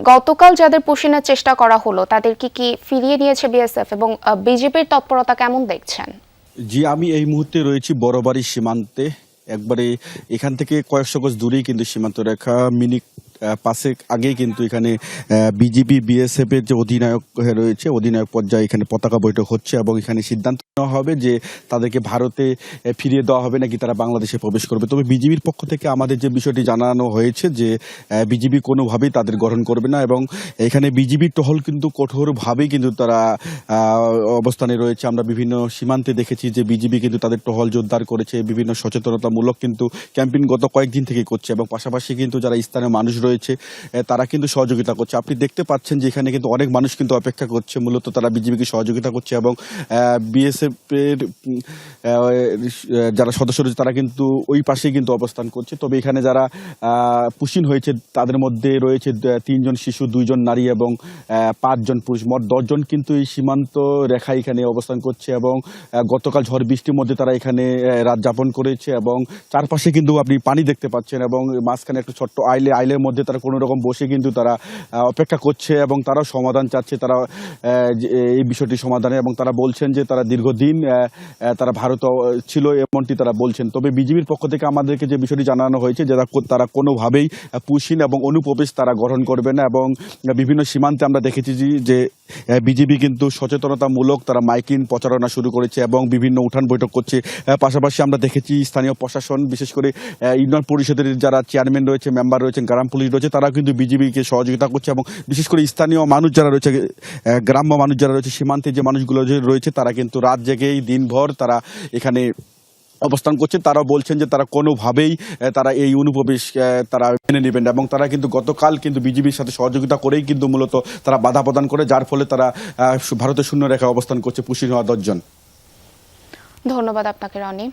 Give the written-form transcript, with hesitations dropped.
গতকাল যাদের পুশিনের চেষ্টা করা হলো তাদেরকে কি ফিরিয়ে নিয়েছে বিএসএফ এবং বিজেপির তৎপরতা কেমন দেখছেন? জি, আমি এই মুহূর্তে রয়েছি বড়বাড়ি সীমান্তে। একবারে এখান থেকে কয়েকশো গজ দূরেই কিন্তু সীমান্ত রেখা। মিনিট পাঁচেক আগেই কিন্তু এখানে বিজিবি বিএসএফ এর যে অধিনায়ক রয়েছে, অধিনায়ক পর্যায়ে এখানে পতাকা বৈঠক হচ্ছে এবং এখানে সিদ্ধান্ত নেওয়া হবে যে তাদেরকে ভারতে ফিরিয়ে দেওয়া হবে নাকি তারা বাংলাদেশে প্রবেশ করবে। তবে বিজিবির পক্ষ থেকে আমাদের যে বিষয়টি জানানো হয়েছে যে বিজিবি কোনোভাবেই তাদের গ্রহণ করবে না এবং এখানে বিজিবির টহল কিন্তু কঠোরভাবেই কিন্তু তারা অবস্থানে রয়েছে। আমরা বিভিন্ন সীমান্তে দেখেছি যে বিজিবি কিন্তু তাদের টহল জোরদার করেছে, বিভিন্ন সচেতনতামূলক কিন্তু ক্যাম্পেইন গত কয়েকদিন থেকে করছে এবং পাশাপাশি কিন্তু যারা স্থানীয় মানুষ রয়েছে তারা কিন্তু সহযোগিতা করছে। আপনি দেখতে পাচ্ছেন যে এখানে কিন্তু অনেক মানুষ কিন্তু অপেক্ষা করছে, মূলত তারা বিজিবিকে সহযোগিতা করছে এবং বিএসএফ এর যারা সদস্য রয়েছে তারা কিন্তু ওই পাশেই কিন্তু অবস্থান করছে। তবে এখানে যারা পুশিন হয়েছে তাদের মধ্যে রয়েছে 3 জন শিশু, 2 জন নারী এবং 5 জন পুরুষ, মোট 10 জন কিন্তু এই সীমান্ত রেখা এখানে অবস্থান করছে এবং গতকাল ঝড় বৃষ্টির মধ্যে তারা এখানে রাত যাপন করেছে এবং চারপাশে কিন্তু আপনি পানি দেখতে পাচ্ছেন এবং মাঝখানে একটা ছোট্ট আইলের মধ্যে তারা কোনো রকম বসে কিন্তু তারা অপেক্ষা করছে এবং তারাও সমাধান চাচ্ছে, তারা এই বিষয়টি সমাধানে। এবং তারা বলছেন যে তারা দীর্ঘদিন তারা ভারত ছিল এমনটি তারা বলছেন। তবে বিজিবির পক্ষ থেকে আমাদেরকে যে বিষয়টি জানানো হয়েছে যে তারা কোনোভাবেই পুশিন এবং অনুপ্রবেশ তারা গ্রহণ করবে না এবং বিভিন্ন সীমান্তে আমরা দেখেছি যে বিজিবি কিন্তু সচেতনতামূলক তারা মাইকিং প্রচারণা শুরু করেছে এবং বিভিন্ন উঠান বৈঠক করছে। পাশাপাশি আমরা দেখেছি স্থানীয় প্রশাসন, বিশেষ করে ইউনিয়ন পরিষদের যারা চেয়ারম্যান রয়েছে, মেম্বার রয়েছেন, গ্রাম পুলিশ রয়েছে, তারা কিন্তু বিজিবিকে সহযোগিতা করছে এবং বিশেষ করে স্থানীয় মানুষ যারা রয়েছে, গ্রাম্য মানুষ যারা রয়েছে, সীমান্তে যে মানুষগুলো রয়েছে তারা কিন্তু রাত জেগেই দিনভর তারা এখানে অবস্থান করছে। তারা বলছেন যে তারা কোনোভাবেই তারা এই অনুপ্রবেশ তারা মেনে নেবেন এবং তারা কিন্তু গতকাল কিন্তু বিজিবির সাথে সহযোগিতা করেই কিন্তু মূলত তারা বাধা প্রদান করে, যার ফলে তারা ভারতের শূন্য রেখায় অবস্থান করছে পুশিন হওয়া 10 জন। ধন্যবাদ আপনাকে রনি।